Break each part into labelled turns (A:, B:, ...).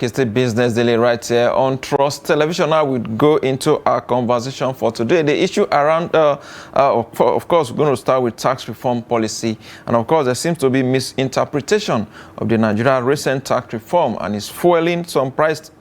A: It's the Business Daily right here on Trust Television. Now we go into our conversation for today. The issue around, of course, we're going to start with tax reform policy. And of course, there seems to be misinterpretation of the Nigeria recent tax reform and is fueling some price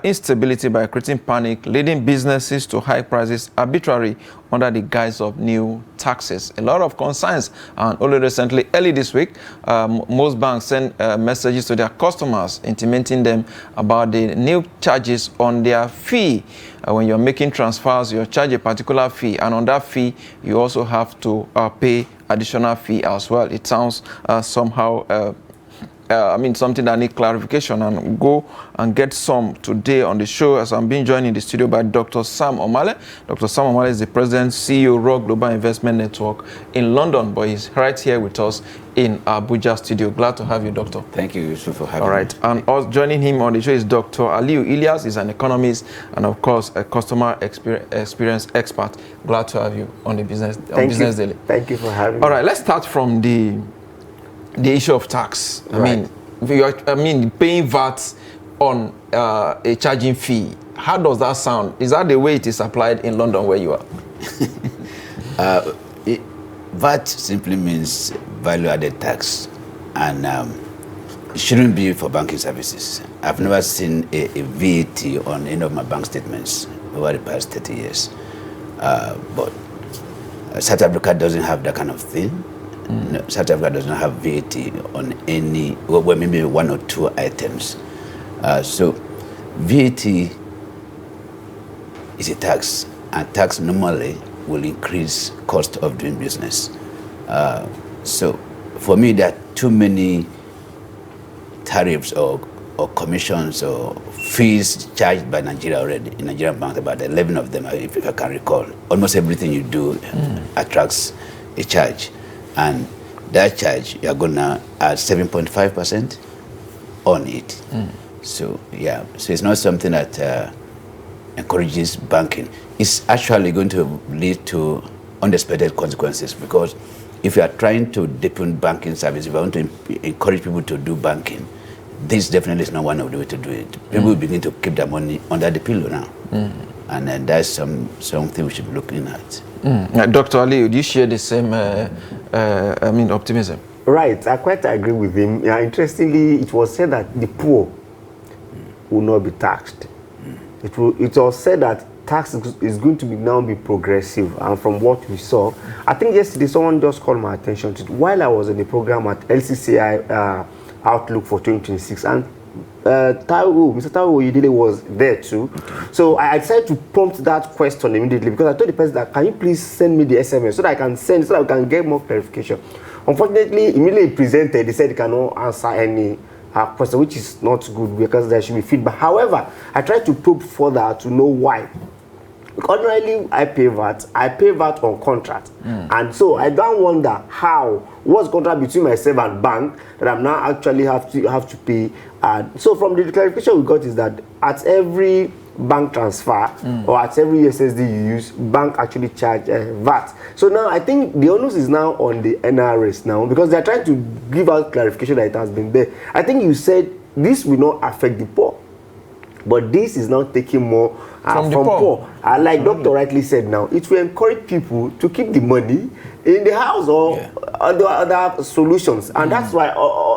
A: instability by creating panic, leading businesses to high prices arbitrarily under the guise of new taxes. A lot of concerns, and only recently, early this week, most banks send messages to their customers intimating them about the new charges on their fee. When you're making transfers, you charge a particular fee, and on that fee, you also have to pay additional fee as well. It sounds somehow something that needs clarification, and go and get some today on the show as I'm being joined in the studio by Dr. Sam Omale. Dr. Sam Omale is the president, CEO, Raw Global Investment Network in London, but he's right here with us in Abuja studio. Glad to have you, Doctor.
B: Thank you, Yusuf, for having me.
A: All right, and us joining him on the show is Dr. Aliyu Ilias. He's an economist and, of course, a customer experience expert. Glad to have you on the Business Daily.
C: Thank you for having me.
A: All right, let's start from the issue of tax.
C: Right.
A: I mean, paying VAT on a charging fee. How does that sound? Is that the way it is applied in London where you are?
B: VAT simply means value-added tax, and it shouldn't be for banking services. I've never seen a VAT on any of my bank statements over the past 30 years. But South Africa doesn't have that kind of thing. No, South Africa does not have VAT on any, well, maybe one or two items. So VAT is a tax, and tax normally will increase cost of doing business. So for me, there are too many tariffs or commissions or fees charged by Nigeria already. In Nigerian banks, about 11 of them, if I can recall. Almost everything you do attracts a charge. And that charge, you're going to add 7.5% on it. So, yeah, so it's not something that encourages banking. It's actually going to lead to unexpected consequences, because if you are trying to deepen banking service, if you want to encourage people to do banking, this definitely is not one of the way to do it. People will begin to keep their money under the pillow now. And then that's something we should be looking at.
A: Dr. Ali, do you share the same optimism?
C: Right, I quite agree with him. Yeah, interestingly, it was said that the poor will not be taxed. It was said that tax is going to now be progressive, and from what we saw, I think yesterday someone just called my attention to it while I was in the program at LCCI Outlook for 2026, and Mr. Taiwo Oyedele was there too. So I decided to prompt that question immediately, because I told the person that, can you please send me the SMS so that I can send, so that I can get more clarification. Unfortunately, immediately presented, they said they cannot answer any question, which is not good, because there should be feedback. However, I tried to probe further to know why. Ordinarily, I pay VAT on contract. And so I don't wonder what's contract between myself and bank that I'm now actually have to pay. So from the clarification we got is that at every bank transfer or at every SSD you use, bank actually charge VAT. So now I think the onus is now on the NRS now, because they're trying to give out clarification that it has been there. I think you said this will not affect the poor, but this is now taking more from poor. Like Doctor rightly said now, it will encourage people to keep the money in the house or other solutions. And that's why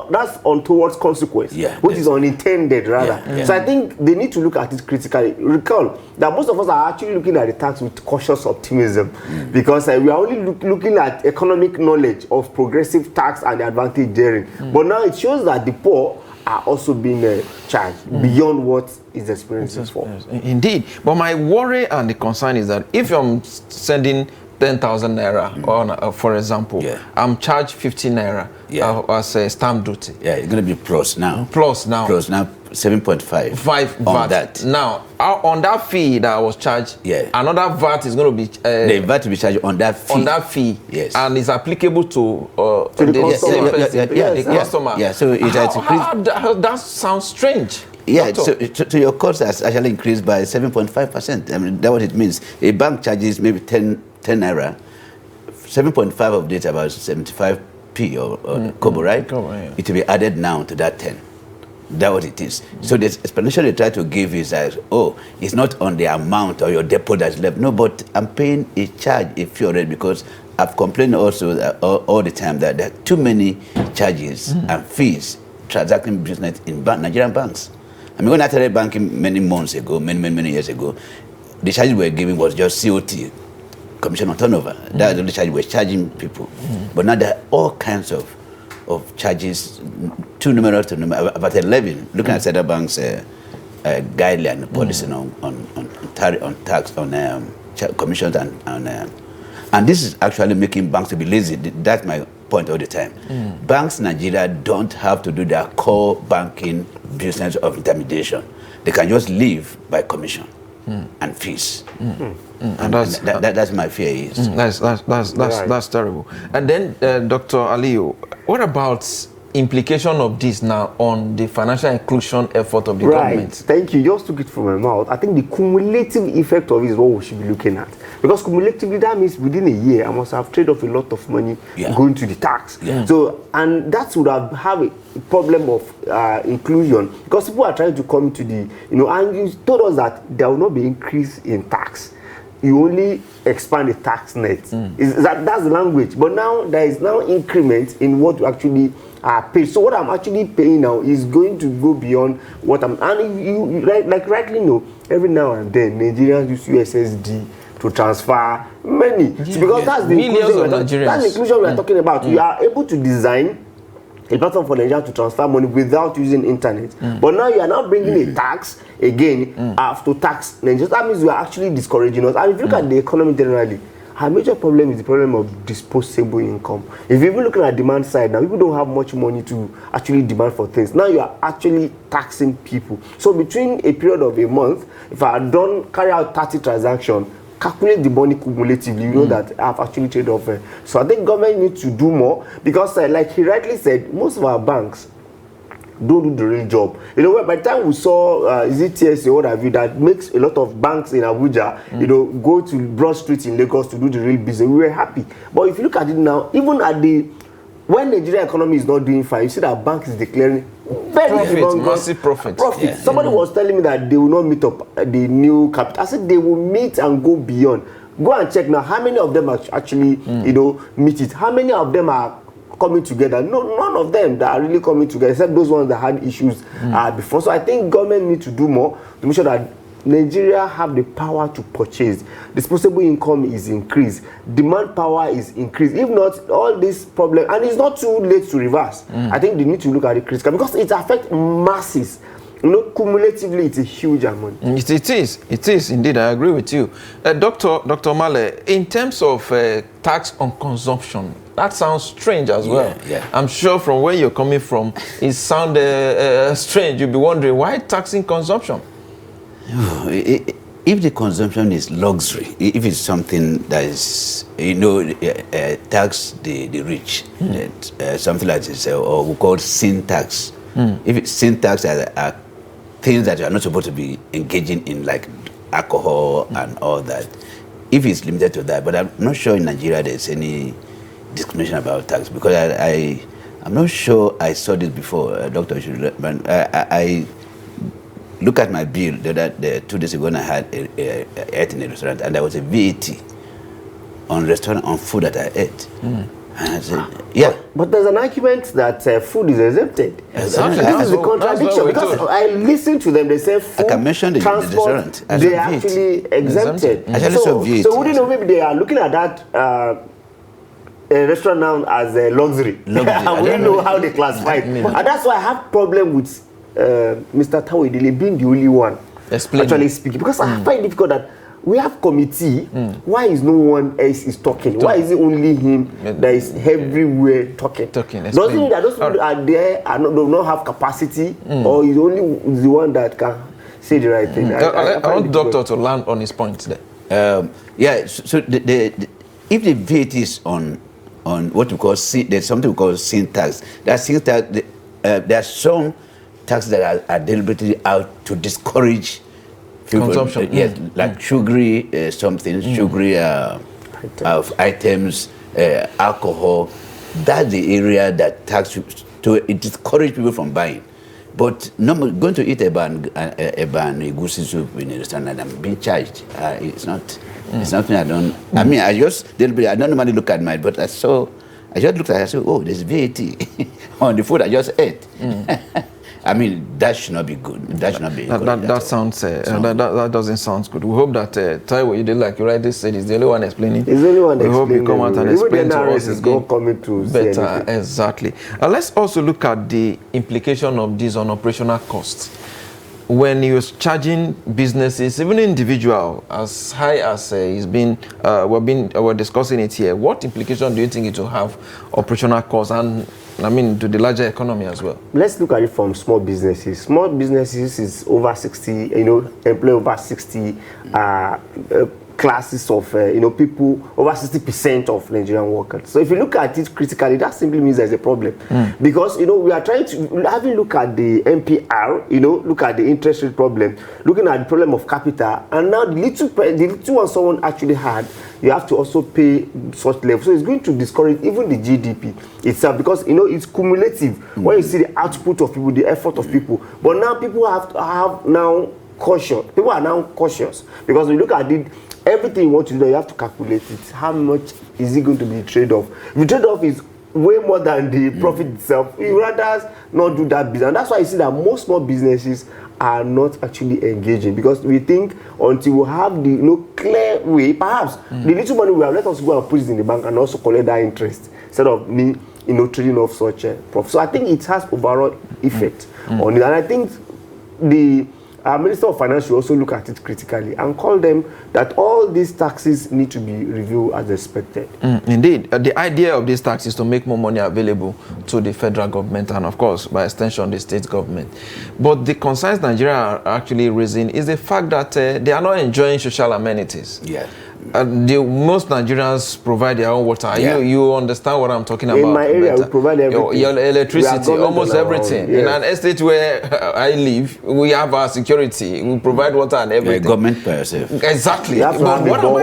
C: that's untoward consequence, which is unintended rather. So I think they need to look at it critically. Recall that most of us are actually looking at the tax with cautious optimism, because we are only looking at economic knowledge of progressive tax and the advantage therein. But now it shows that the poor are also being charged beyond what is experiencing for.
A: Indeed. But my worry and the concern is that if I'm sending 10,000 naira on, for example, I'm charged 15 naira as a stamp duty.
B: Yeah, it's going to be plus now.
A: Plus now
B: 7.5.
A: VAT.
B: That.
A: Now, on that fee that I was charged, another VAT is going to be...
B: the VAT will be charged on that fee.
A: On that fee.
B: Yes.
A: And it's applicable to
C: the
A: customer.
B: Yeah, so it has increased.
A: That sounds strange.
B: Yeah, so your cost has actually increased by 7.5%. I mean, that's what it means. A bank charges maybe 10 naira, 7.5 of it, about 75p or Kobo, right?
A: Kobo, yeah.
B: It will be added now to that 10. That's what it is. So the explanation they try to give is that, oh, it's not on the amount or your depot that's left. No, but I'm paying a charge, a fee already, because I've complained also that all the time that there are too many charges and fees transacting business in Nigerian banks. I mean, when I started banking many months ago, many years ago, the charges we were giving was just COT, commission on turnover. That's the only charge we were charging people. But now there are all kinds of charges, too numerous to number, about 11. Looking at Central Bank's guideline policy on tax, on commissions and this is actually making banks to be lazy. That's my point all the time. Banks in Nigeria don't have to do their core banking business of intermediation. They can just live by commission and fees. And that's my fear is.
A: That's terrible. And then, Dr. Aliyu, what about implication of this now on the financial inclusion effort of the government?
C: Thank you. You just took it from my mouth. I think the cumulative effect of it is what we should be looking at. Because cumulatively, that means within a year, I must have traded off a lot of money going to the tax. So, and that would have a problem of inclusion, because people are trying to come to the, and you told us that there will not be increase in tax. You only expand the tax net. That's the language. But now there is now increment in what you actually pay. So what I'm actually paying now is going to go beyond what I'm. And you rightly know, every now and then Nigerians use USSD to transfer money. Because that's the inclusion we're talking about. You are able to design a platform for Nigeria to transfer money without using internet. But now you are now bringing a tax again to tax Nigeria. That means you are actually discouraging us. And if you look at the economy generally, our major problem is the problem of disposable income. If you even looking at demand side now, people don't have much money to actually demand for things. Now you are actually taxing people. So between a period of a month, if I had carry out 30 transactions, calculate the money cumulatively, you know that I've actually traded off. So I think government needs to do more, because like he rightly said, most of our banks don't do the real job. By the time we saw is it TSA or what have you, that makes a lot of banks in Abuja, go to Broad Street in Lagos to do the real business, we were happy. But if you look at it now, even at when Nigerian economy is not doing fine, you see that banks is declaring
A: massive profit.
C: Somebody was telling me that they will not meet up the new capital. I said they will meet and go beyond. Go and check now how many of them actually meet it. How many of them are coming together? No, none of them that are really coming together, except those ones that had issues before. So I think government need to do more to make sure that Nigeria have the power to purchase. Disposable income is increased. Demand power is increased. If not, all this problem, and it's not too late to reverse. I think they need to look at it critically, because it affects masses. Cumulatively, it's a huge amount.
A: It is indeed. I agree with you, Dr. Omale. In terms of tax on consumption, that sounds strange as well. I'm sure from where you're coming from, it sounds strange. You'll be wondering, why taxing consumption?
B: If the consumption is luxury, if it's something that is, tax the rich, something like this, or we call sin tax. If it's sin tax are things that you are not supposed to be engaging in, like alcohol and all that, if it's limited to that. But I'm not sure in Nigeria there's any discrimination about tax, because I'm not sure I saw this before, Dr. But I look at my bill 2 days ago, when I had ate in a restaurant, and there was a VAT on food that I ate. And I said,
C: But there's an argument that food is exempted.
B: Exactly.
C: This is the contradiction, because I listen to them. They say food,
B: I can mention the
C: transport, they are actually exempted. So wouldn't know, maybe they are looking at that restaurant now as a luxury. I wouldn't know how they classify it. And that's why I have problem with Mr. Tawedele being the only one actually speaking, because I find it difficult that we have committee. Why is no one else is talking? Why is it only him that is everywhere talking? Doesn't mean that those people are there and do not have capacity, or is only the one that can say the right thing?
A: I want Doctor to land on his point there.
B: So if the VAT is on what we call sin, there's something we call sin tax. That sin tax, there are some taxes that are deliberately out to discourage people,
A: consumption.
B: like sugary sugary items, alcohol. That's the area that tax to discourage people from buying. But no, going to eat a goosey soup in a restaurant and I'm being charged. It's not. It's something I don't. I mean, I don't normally look at mine, but I just looked at it and said, oh, there's VAT on the food I just ate. I mean, that should not be good. That should not be good.
A: That sounds, that doesn't sound good. We hope that Taiwo, you did like you rightly said, is the only one explaining.
C: He's the only one explaining.
A: We hope you come out and explain to us
C: is going coming to
A: better. Exactly. Let's also look at the implication of this on operational costs. When you're charging businesses, even individual, as high as it's been, we're discussing it here, what implication do you think it will have operational costs and, I mean, to the larger economy as well?
C: Let's look at it from small businesses. Small businesses is over 60, employ over 60 classes of, people, over 60% of Nigerian workers. So if you look at it critically, that simply means there's a problem. Because, we are trying to, having look at the MPR, look at the interest rate problem, looking at the problem of capital, and now the little one someone actually had, you have to also pay such level. So it's going to discourage even the GDP itself because, it's cumulative. When you see the output of people, the effort of people. But now people have now caution. People are now cautious because we look at it, everything you want to do, you have to calculate it. How much is it going to be a trade-off? If the trade-off is way more than the profit itself, you rather not do that business. And that's why you see that most small businesses are not actually engaging because we think until we have the clear way, perhaps the little money we have, let us go and put it in the bank and also collect that interest instead of me, trading off such a profit. So I think it has overall effect on it, and I think the Minister of Finance should also look at it critically and call them that all these taxes need to be reviewed as expected.
A: Indeed. The idea of this tax is to make more money available to the federal government and, of course, by extension, the state government. But the concerns Nigeria are actually raising is the fact that they are not enjoying social amenities.
B: Yeah.
A: Most Nigerians provide their own water. Yeah. You understand what I'm talking about?
C: In my area, we provide everything.
A: Your electricity, almost everything. Yes. In an estate where I live, we have our security. We provide water and everything.
B: Government per se.
A: Exactly.
C: But what am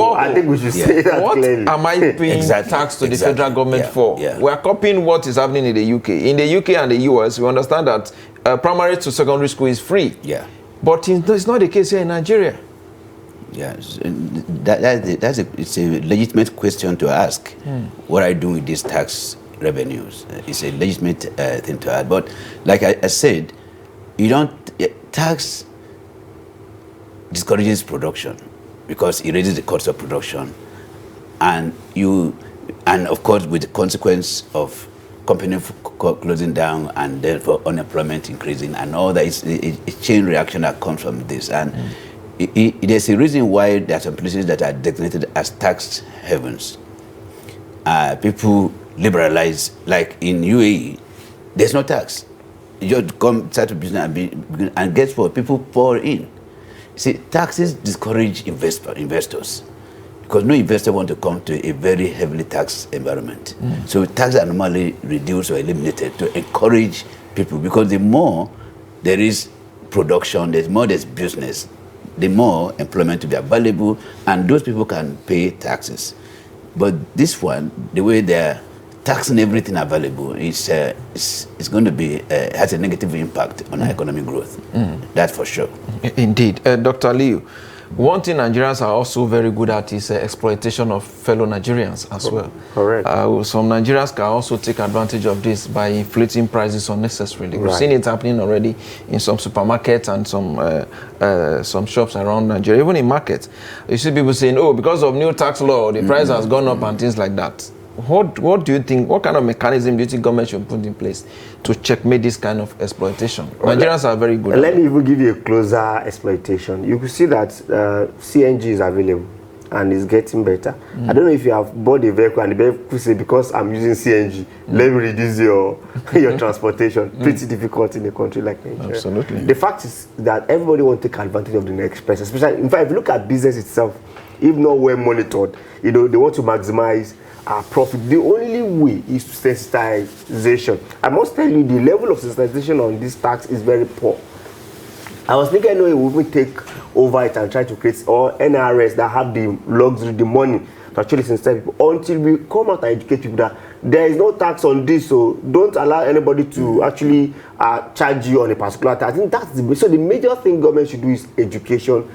C: I think we should say that
A: what
C: clearly.
A: Am I paying tax to the federal government for? Yeah. We are copying what is happening in the UK. In the UK and the US, we understand that primary to secondary school is free.
B: Yeah.
A: But it's not the case here in Nigeria.
B: Yes, it's a legitimate question to ask. What I do with these tax revenues? It's a legitimate thing to ask. But like I said, tax discourages production because it raises the cost of production, and of course with the consequence of companies closing down and therefore unemployment increasing and all that. It's a chain reaction that comes from this and. There's a reason why there are some places that are designated as tax havens. People liberalize, like in UAE, there's no tax. You just come, start a business and guess what? People pour in. See, taxes discourage investors because no investor wants to come to a very heavily taxed environment. So taxes are normally reduced or eliminated to encourage people because the more there is production, there's business, the more employment to be available, and those people can pay taxes. But this one, the way they're taxing everything available, it's going to be has a negative impact on our economic growth. That's for sure.
A: Indeed, Dr. Aliyu, one thing Nigerians are also very good at is exploitation of fellow Nigerians as well.
C: Correct.
A: Some Nigerians can also take advantage of this by inflating prices unnecessarily. We've seen it happening already in some supermarkets and some shops around Nigeria, even in markets. You see people saying, oh, because of new tax law, the price has gone up and things like that. What do you think, what kind of mechanism do you think government should put in place to checkmate this kind of exploitation? Nigerians are very good.
C: Let me even give you a closer exploitation. You could see that CNG is available and it's getting better. I don't know if you have bought a vehicle and the vehicle say, because I'm using CNG, let me reduce your transportation. Pretty difficult in a country like Nigeria.
A: Absolutely.
C: The fact is that everybody wants to take advantage of the next person. Especially, in fact, if you look at business itself, if not well monitored, they want to maximize profit. The only way is sensitization. I must tell you, the level of sensitization on this tax is very poor. I was thinking, we will take over it and try to create or NRS that have the luxury, the money to actually sensitize people until we come out and educate people that there is no tax on this, so don't allow anybody to actually charge you on a particular tax. I think that's so the major thing government should do is education,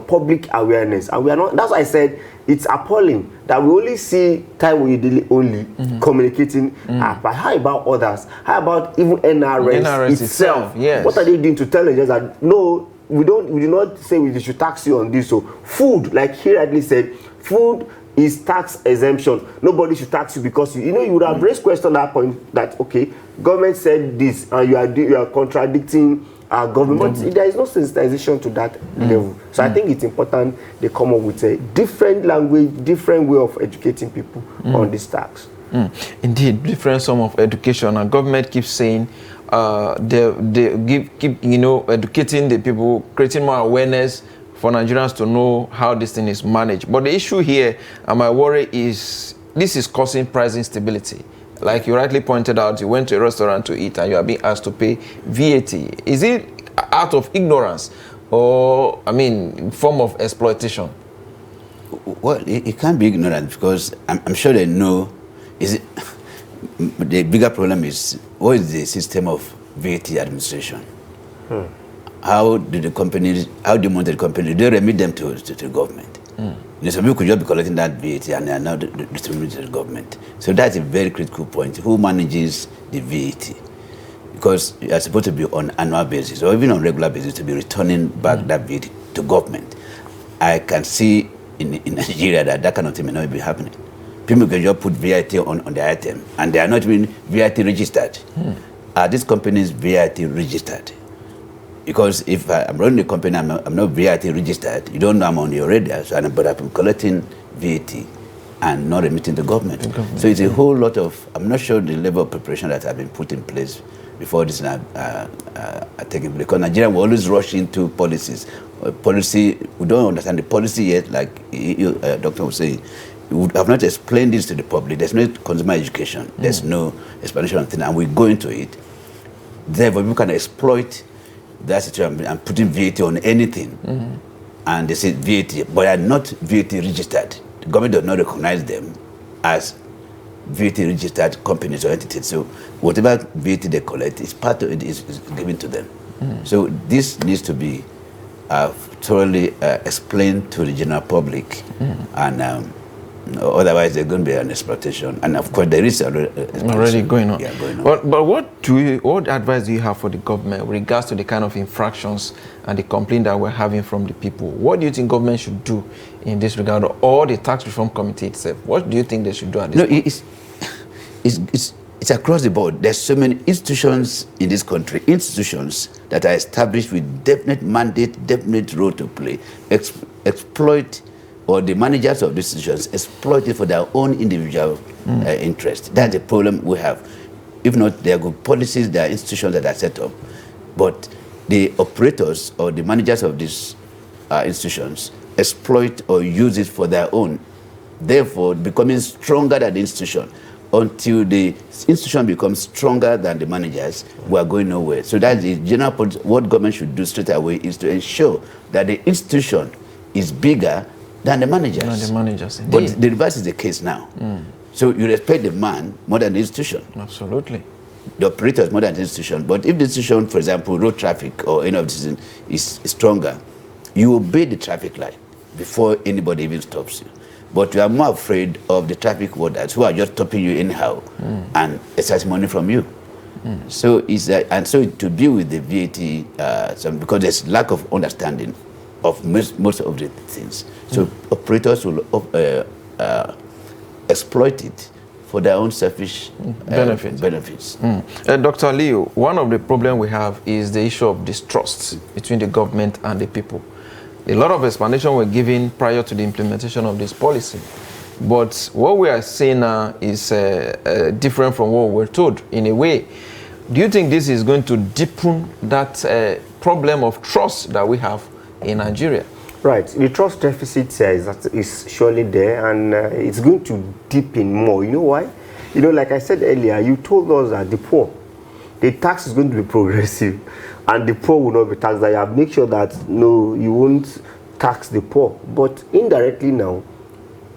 C: public awareness, and we are not. That's why I said it's appalling that we only see time we only communicating. But how about others? How about even NRS itself?
A: Yes.
C: What are they doing to tell us that no? We do not say we should tax you on this. So food, like he rightly said, food is tax exemption. Nobody should tax you because you would have raised question at that point that okay, government said this and you are contradicting our government. There is no sensitization to that level. So I think it's important they come up with a different language, different way of educating people on this tax.
A: Indeed, different form of education, and government keeps saying they keep educating the people, creating more awareness for Nigerians to know how this thing is managed. But the issue here, and my worry is, this is causing price instability. Like you rightly pointed out, you went to a restaurant to eat and you are being asked to pay VAT. Is it out of ignorance or, form of exploitation?
B: Well, it can't be ignorant because I'm sure they know. The bigger problem is, what is the system of VAT administration? How do you monitor the company? Do you remit them to the government? Some people could just be collecting that VAT and they are now distributing to the government. So that's a very critical point. Who manages the VAT? Because you are supposed to be on an annual basis or even on regular basis to be returning back that VAT to government. I can see in Nigeria that kind of thing may not be happening. People can just put VAT on the item and they are not even VAT registered. Are these companies VAT registered? Because if I'm running a company, I'm not VAT registered, you don't know I'm on your radar, but I'm collecting VAT and not remitting to government. So it's a whole lot of, I'm not sure the level of preparation that have been put in place before this are taken place. Because Nigeria will always rush into policies. Policy, we don't understand the policy yet, like Doctor was saying. We have not explained this to the public. There's no consumer education. There's no explanation of things, and we go into it. Therefore, people can exploit that situation and putting VAT on anything. And they say VAT, but they are not VAT registered. The government does not recognize them as VAT registered companies or entities. So whatever VAT they collect is part of it is given to them. So this needs to be thoroughly explained to the general public, and otherwise there's going to be an exploitation. And of course there is already
A: going on.
B: Yeah, going on.
A: But what advice do you have for the government with regards to the kind of infractions and the complaint that we're having from the people? What do you think government should do in this regard, or the tax reform committee itself? What do you think they should do at this point?
B: It's across the board. There's so many institutions in this country, institutions that are established with definite mandate, definite role to play, exploit, or the managers of these institutions exploit it for their own individual interest. That's the problem we have. If not, there are good policies, there are institutions that are set up, but the operators or the managers of these institutions exploit or use it for their own, therefore becoming stronger than the institution. Until the institution becomes stronger than the managers, we are going nowhere. So that's the general point. What government should do straight away is to ensure that the institution is bigger than the managers. But the reverse is the case now. So you respect the man more than the institution.
A: Absolutely.
B: The operators more than the institution. But if the institution, for example, road traffic or any of this is stronger, you obey the traffic light before anybody even stops you. But you are more afraid of the traffic warders who are just stopping you anyhow and extract money from you. So it's and so to deal with the VAT, because there's lack of understanding of most of the things. So operators will exploit it for their own selfish benefits.
A: Dr. Aliyu, one of the problems we have is the issue of distrust between the government and the people. A lot of explanation were given prior to the implementation of this policy. But what we are seeing now is different from what we were told in a way. Do you think this is going to deepen that problem of trust that we have in Nigeria?
C: Right. The trust deficit is surely there, and it's going to deepen more. You know why? You know, like I said earlier, you told us that the tax is going to be progressive, and the poor will not be taxed. That you have make sure that no, you won't tax the poor. But indirectly now,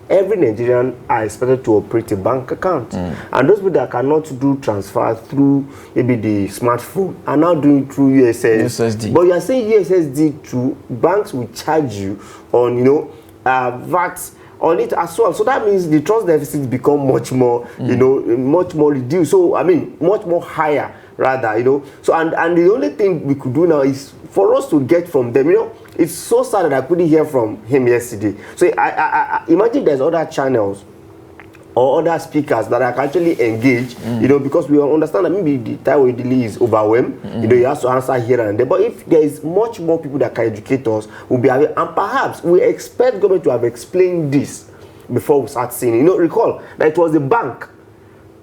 C: every Nigerian are expected to operate a bank account. And those people that cannot do transfer through maybe the smartphone are now doing it through
A: USSD.
C: But you are saying USSD to banks will charge you on, VAT on it as well. So that means the trust deficit become much more, much more reduced. So, I mean, much more higher rather, So, and the only thing we could do now is for us to get from them, it's so sad that I couldn't hear from him yesterday. So I imagine there's other channels or other speakers that I can actually engage, because we understand that maybe the Aliyu Ilias is overwhelmed, he has to answer here and there. But if there is much more people that can educate us, we'll be able, and perhaps we expect government to have explained this before we start seeing it. Recall that it was the bank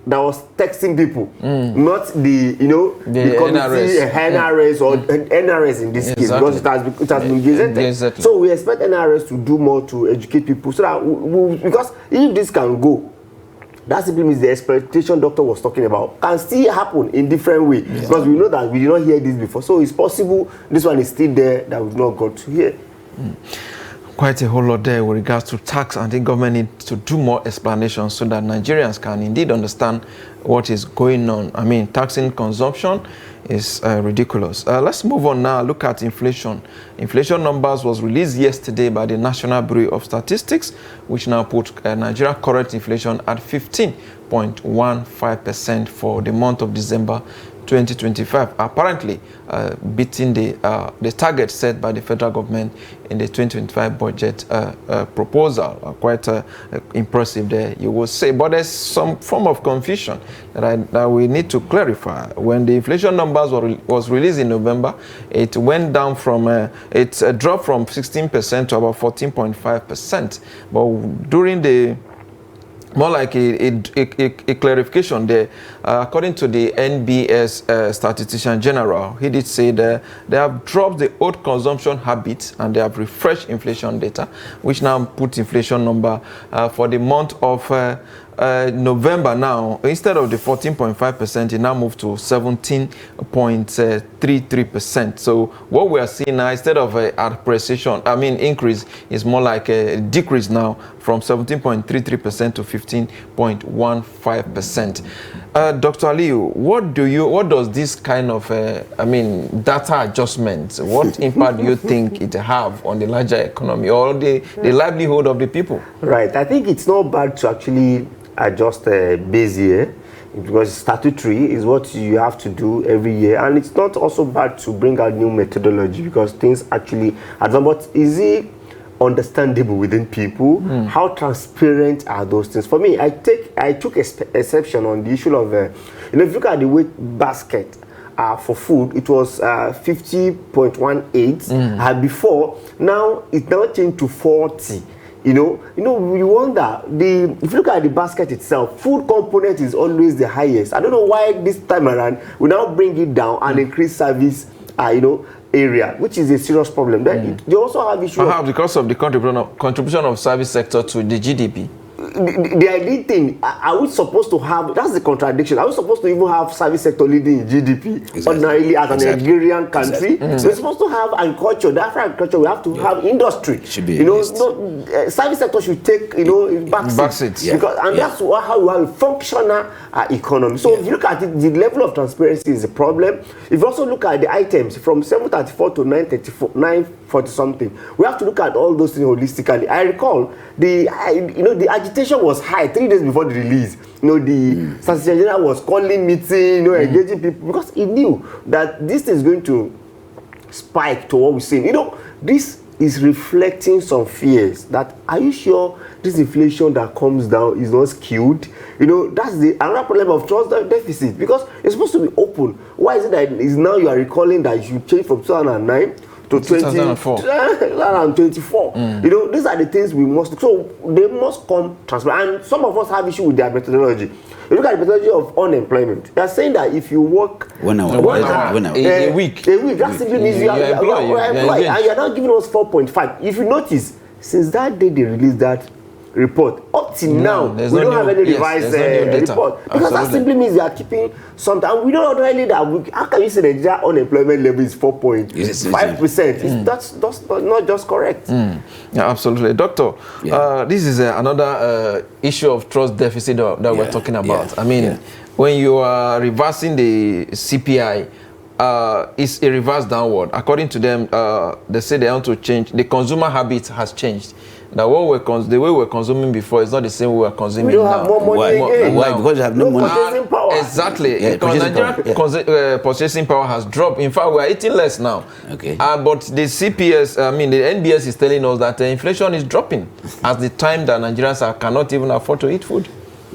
C: that was texting people, not the NRS or NRS in this case, because it has been gazetted.
A: Exactly.
C: So we expect NRS to do more to educate people, so that because if this can go, that simply means the exploitation doctor was talking about can still happen in different ways, because we know that we did not hear this before. So it's possible this one is still there that we've not got to hear.
A: Quite a whole lot there with regards to tax. I think government needs to do more explanation so that Nigerians can indeed understand what is going on. I mean, taxing consumption is ridiculous. Let's move on now. Look at inflation. Inflation numbers was released yesterday by the National Bureau of Statistics, which now put Nigeria current inflation at 15.15% for the month of December 2025, apparently beating the target set by the federal government in the 2025 budget proposal. Quite impressive there, you will say. But there's some form of confusion that we need to clarify. When the inflation numbers was released in November, it went down from, it dropped from 16% to about 14.5%. But during the more like a clarification there. According to the NBS statistician general, he did say that they have dropped the old consumption habits and they have refreshed inflation data, which now put inflation number for the month of November now, instead of the 14.5%, it now moved to 17.33%. So what we are seeing now, instead of appreciation, increase, is more like a decrease now from 17.33% to 15.15%. Dr. Aliyu, what does this kind of, data adjustment, what impact do you think it have on the larger economy or the livelihood of the people?
C: Right, I think it's not bad to actually adjust base year, because statutory is what you have to do every year, and it's not also bad to bring out new methodology, because things actually advance. But is it understandable within people? How transparent are those things? For me, I took exception on the issue of if you look at the weight basket for food, it was 50.18 before. Now it's now changed to 40. We wonder, if you look at the basket itself, food component is always the highest. I don't know why this time around we now bring it down and increase service area, which is a serious problem. Then they also have issues.
A: Perhaps because of the contribution of service sector to the GDP.
C: The ideal thing, are we supposed to have, that's the contradiction, are we supposed to even have service sector leading in GDP ordinarily as a Nigerian country? We're supposed to have agriculture. After agriculture, we have to have industry.
B: Should be
C: service sector should take back seats. Because, and that's how we have a functional economy. So if you look at it, the level of transparency is a problem. If you also look at the items from 734 to 940 something, we have to look at all those things holistically. I recall the agitation was high 3 days before the release. The Statistician General was calling meeting, engaging people, because he knew that this is going to spike to what we're seeing. This is reflecting some fears that, are you sure this inflation that comes down is not skewed? That's another problem of trust deficit, because it's supposed to be open. Why is it that is now you are recalling that you should change from 2009 to 2024? These are the things we must, so they must come transparent. And some of us have issue with their methodology. You look at the methodology of unemployment. They are saying that if you work
A: a week,
C: that simply means you are employed, and you are now giving us 4.5. If you notice, since that day they released that report. Up till now, we
A: there's
C: don't
A: no
C: have
A: new-
C: any
A: yes,
C: revised
A: there's no new data.
C: report. Because that
A: Absolutely.
C: simply means they are keeping something. And we don't really that. How can you say Nigeria unemployment level is 4.5%? That's not just correct.
A: Yeah, absolutely. Doctor, this is another issue of trust deficit that we're talking about. I mean, when you are reversing the CPI, it's a reverse downward. According to them, they say they want to change. The consumer habit has changed. That the way we're consuming before is not the same way we're consuming
C: We don't
A: now.
C: have more money again.
B: Why? Because you have no money.
C: Purchasing power.
A: Exactly.
B: Yeah,
A: Because
B: purchasing power,
A: Nigerian purchasing power has dropped. In fact, we are eating less now.
B: Okay.
A: But the CPS, the NBS is telling us that inflation is dropping at the time that Nigerians cannot even afford to eat food.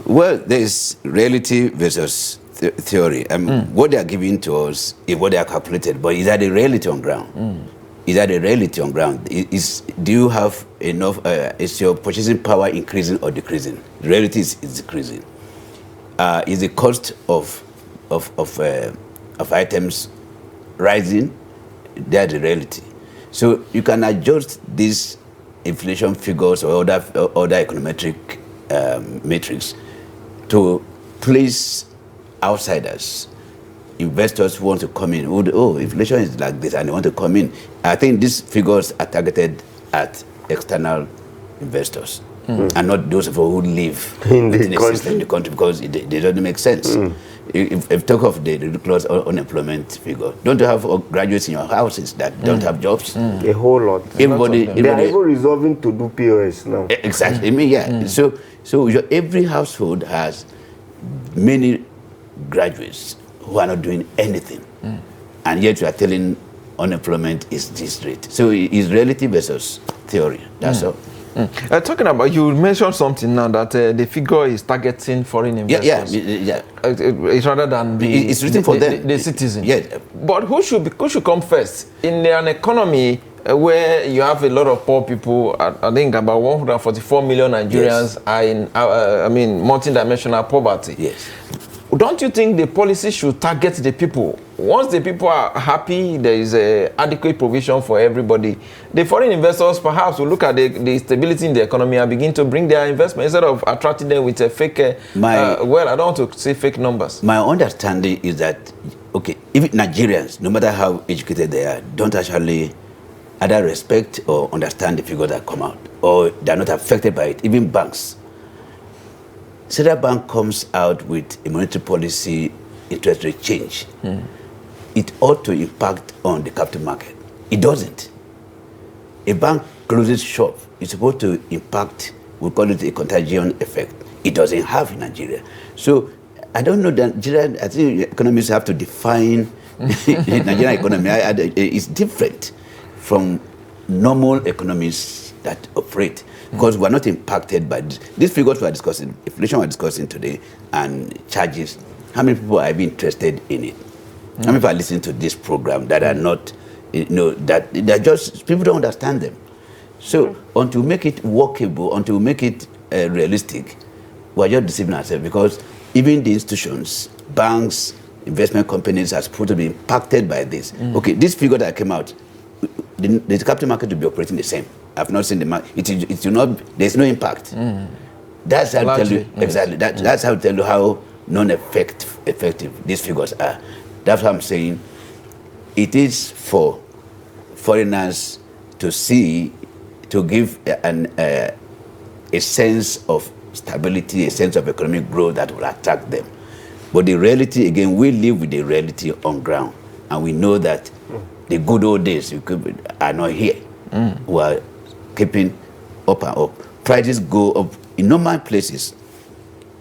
B: Well, there is reality versus theory. What they are giving to us is what they are calculated, but is that the reality on ground? Is that the reality on ground? Do you have enough? Is your purchasing power increasing or decreasing? The reality is decreasing. Is the cost of items rising? That's the reality. So you can adjust these inflation figures or other econometric metrics to place outsiders, investors who want to come in. Inflation is like this and they want to come in. I think these figures are targeted at external investors and not those who live
C: in the
B: country because they don't make sense. If talk of the ridiculous unemployment figure, don't you have graduates in your houses that don't have jobs?
C: A whole lot.
B: They are
C: even resolving to do POS now.
B: Exactly. So every household has many graduates who are not doing anything, and yet you are telling unemployment is this rate. So it's reality versus theory. That's all.
A: Talking about, you mentioned something now that the figure is targeting foreign investors. It's rather than
B: it's written for them,
A: the citizen.
B: Yeah.
A: But who should come first in an economy where you have a lot of poor people? I think about 144 million Nigerians are in multidimensional poverty.
B: Yes.
A: Don't you think the policy should target the people? Once the people are happy, there is adequate provision for everybody. The foreign investors perhaps will look at the stability in the economy and begin to bring their investment instead of attracting them with a fake, I don't want to say fake numbers.
B: My understanding is that, if Nigerians, no matter how educated they are, don't actually either respect or understand the figures that come out, or they're not affected by it, even banks. Central Bank comes out with a monetary policy interest rate change. It ought to impact on the capital market. It doesn't. A bank closes shop, it's supposed to impact, we call it a contagion effect. It doesn't have in Nigeria. So I don't know that Nigeria, I think economists have to define the Nigerian economy. It's different from normal economies that operate. Because we're not impacted by this. These figures we're discussing, inflation we're discussing today, and charges. How many people are even interested in it? How many people are listening to this program that are not, that they're just, people don't understand them. So until we make it workable, until we make it realistic, we're just deceiving ourselves, because even the institutions, banks, investment companies are supposed to be impacted by this. This figure that came out, the capital market will be operating the same. I've not seen the market. It will not. There's no impact. That's how I tell you exactly. That's how I tell you how non-effective these figures are. That's what I'm saying. It is for foreigners to see, to give a sense of stability, a sense of economic growth that will attract them. But the reality, again, we live with the reality on ground, and we know that the good old days are not here. We are keeping up and up. Prices go up in normal places.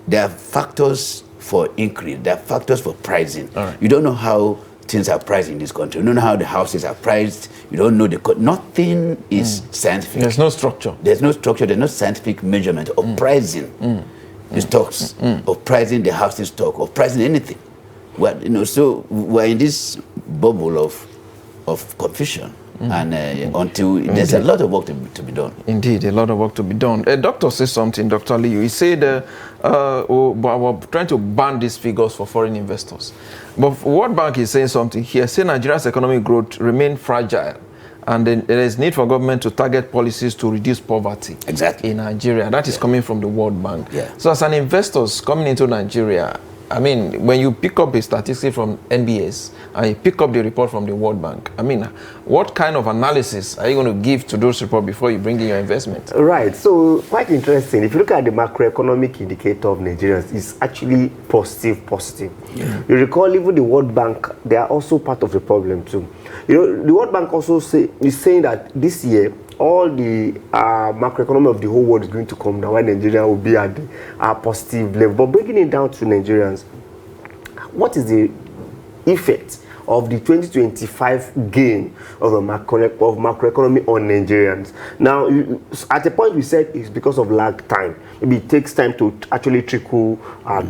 B: There are factors for increase. There are factors for pricing. You don't know how things are priced in this country. You don't know how the houses are priced. You don't know nothing is scientific.
A: There's no structure.
B: There's no structure. There's no scientific measurement of pricing the stocks, of pricing the housing stock, of pricing anything. Well, so we're in this bubble of confusion. And until there's a lot of work to be done.
A: Indeed, a lot of work to be done. A doctor says something, Dr. Aliyu. He said, we're trying to ban these figures for foreign investors. But World Bank is saying something here. Say Nigeria's economic growth remains fragile and then there is need for government to target policies to reduce poverty
B: Exactly.
A: in Nigeria. That is coming from the World Bank.
B: Yeah.
A: So as an investor coming into Nigeria, I mean, when you pick up a statistic from NBS and you pick up the report from the World Bank, I mean, what kind of analysis are you going to give to those reports before you bring in your investment?
C: Right. So quite interesting. If you look at the macroeconomic indicator of Nigerians, it's actually positive. Yeah. You recall even the World Bank, they are also part of the problem too. You know, the World Bank also is saying that this year, all the macroeconomy of the whole world is going to come down, while Nigeria will be at the positive level. But bringing it down to Nigerians, what is the effect of the 2025 gain of macroeconomy on Nigerians? Now, at a point we said it's because of lag time. Maybe it takes time to actually trickle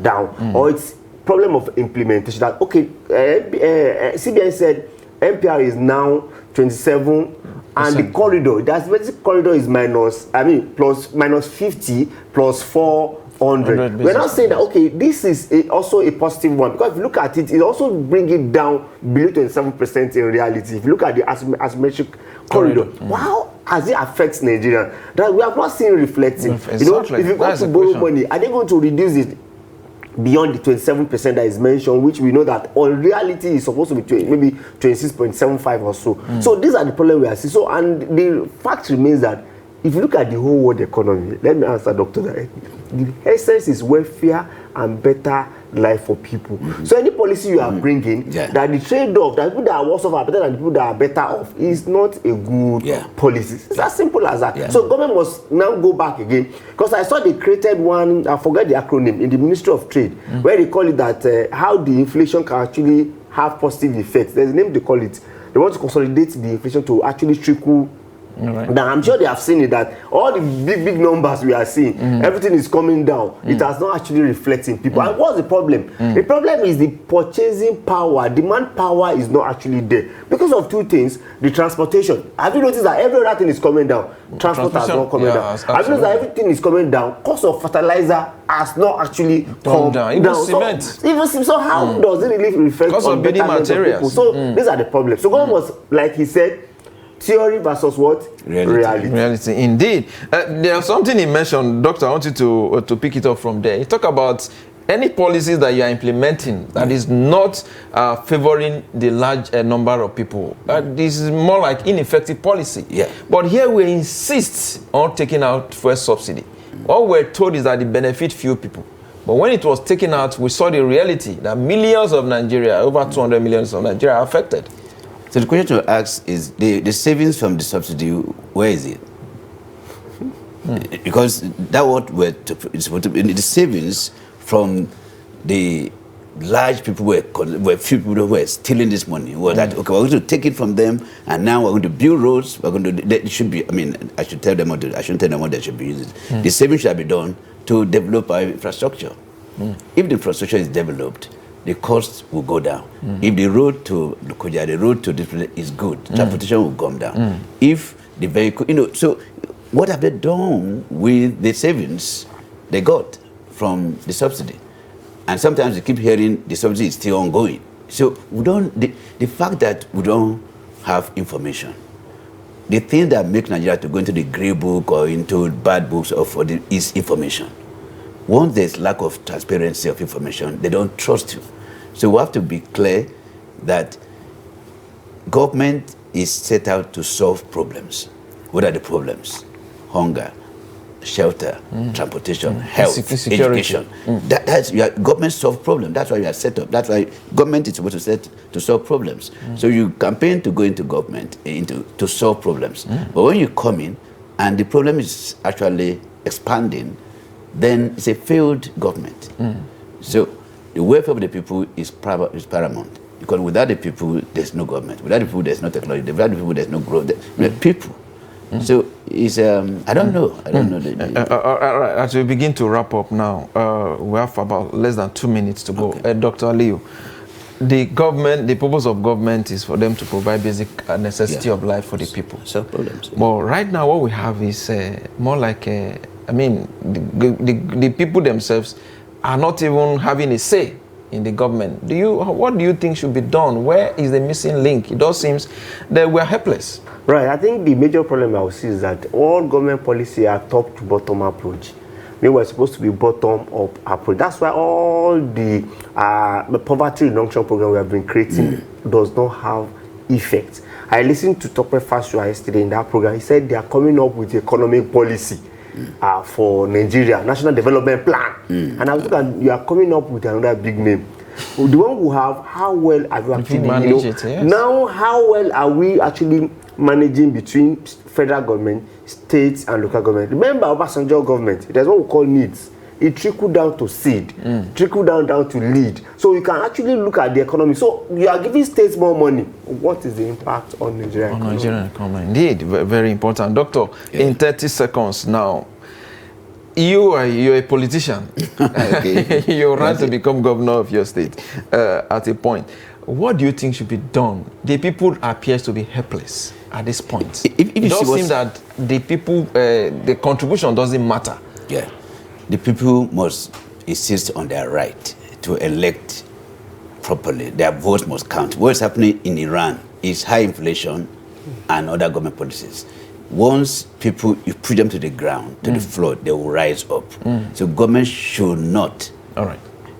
C: down, or it's problem of implementation. That okay, CBN said MPR is now 27. And the corridor, that's basic corridor is minus 50 plus 400. We're not saying that, okay, this is also a positive one. Because if you look at it, it also brings it down below 27% in reality. If you look at the asymmetric corridor, how has it affects Nigeria? That we have not seen reflecting.
A: Exactly.
C: You know, if you go to borrow money, are they going to reduce it beyond the 27% that is mentioned, which we know that on reality is supposed to be maybe 26.75 or so. So these are the problems we are seeing. So, and the fact remains that if you look at the whole world economy, let me answer Dr. directly. The essence is welfare and better life for people. So any policy you are bringing, that the trade-off, that people that are worse off are better than the people that are better off, is not a good policy. It's as simple as that. So government must now go back again. Because I saw they created one, I forget the acronym, in the Ministry of Trade, where they call it that how the inflation can actually have positive effects. There's a name they call it. They want to consolidate the inflation to actually trickle. Now, I'm sure they have seen it that all the big numbers we are seeing, everything is coming down. It has not actually reflecting people. And what's the problem? The problem is the purchasing power, demand power is not actually there. Because of two things, the transportation. Have you noticed that every other thing is coming down? Transport has not coming down. Have you noticed that everything is coming down? Cost of fertilizer has not actually come down.
A: Even cement.
C: So how does it really reflect on better materials? So these are the problems. So God was, like he said, theory versus what? Reality.
A: Indeed. There's something he mentioned, Doctor, I want you to pick it up from there. He talked about any policies that you are implementing that is not favoring the large number of people. This is more like ineffective policy. But here we insist on taking out fuel subsidy. All we're told is that it benefits few people. But when it was taken out, we saw the reality that millions of Nigeria, over 200 million of Nigeria are affected.
B: So the question to ask is the savings from the subsidy, where is it? Because that what we're the savings from the large people were few people who were stealing this money. Well, that okay, we're going to take it from them, and now we're going to build roads. We're going to. They should be. I mean, I should tell them what. I shouldn't tell them what they should be using. The savings should be done to develop our infrastructure. If the infrastructure is developed, the cost will go down. If the road to Lukoja, the road to this place is good, transportation will come down. If the vehicle, so what have they done with the savings they got from the subsidy? And sometimes you keep hearing the subsidy is still ongoing. So we don't, the fact that we don't have information, the thing that makes Nigeria to go into the grey book or into bad books is information. Once there's lack of transparency of information, they don't trust you. So we have to be clear that government is set out to solve problems. What are the problems? Hunger, shelter, transportation, health, education. That's government solve problems. That's why you are set up. That's why government is supposed to solve problems. So you campaign to go into government to solve problems. But when you come in and the problem is actually expanding, then it's a failed government. So the welfare of the people is paramount. Because without the people, there's no government. Without the people, there's no technology. Without the people, there's no growth. People. So it's I don't know.
A: All right. As we begin to wrap up now, we have about less than 2 minutes to go. Dr. Aliyu, the government, the purpose of government is for them to provide basic necessity of life for the people.
B: Solve problems.
A: But right now, what we have is more like the people themselves are not even having a say in the government. What do you think should be done? Where is the missing link? It all seems that we are helpless.
C: Right. I think the major problem I will see is that all government policy are top to bottom approach. They were supposed to be bottom up approach. That's why all the poverty reduction program we have been creating does not have effect. I listened to Tope Fasua yesterday in that program. He said they are coming up with economic policy for Nigeria, National Development Plan. And I was looking, you are coming up with another big name. The one we have, how well are you actually
A: manage it, yes.
C: Now, how well are we actually managing between federal government, states, and local government? Remember, Obasanjo government, there's what we call needs. It trickled down to seed, trickled down to lead. So you can actually look at the economy. So you are giving states more money. What is the impact on Nigerian economy?
A: Nigerian economy, indeed, very important. Doctor, in 30 seconds now, you're a politician. You ran to become governor of your state at a point. What do you think should be done? The people appear to be helpless at this point. It does seem that the people, the contribution doesn't matter.
B: Yeah. The people must insist on their right to elect properly. Their votes must count. What's happening in Iran is high inflation and other government policies. Once people, you put them to the ground, to the floor, they will rise up. So government should not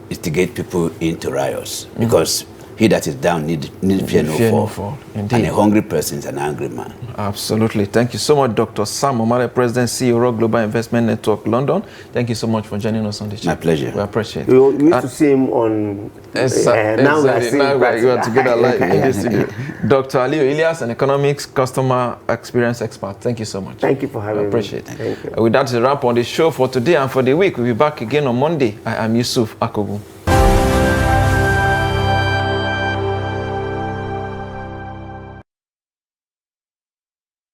B: instigate people into riots because he that is down need fear no fall. And a hungry person is an angry man.
A: Absolutely. Thank you so much, Dr. Sam Omale, President, CEO, Rock Global Investment Network, London. Thank you so much for joining us on the show.
B: My pleasure.
A: We appreciate it.
C: We need to see him on...
A: now we are together live in the studio. Dr. Aliyu Ilias, an economics customer experience expert. Thank you so much.
C: Thank you for having me.
A: I appreciate it.
C: Thank you.
A: With that, is a wrap on the show for today and for the week. We'll be back again on Monday. I am Yusuf Akogu.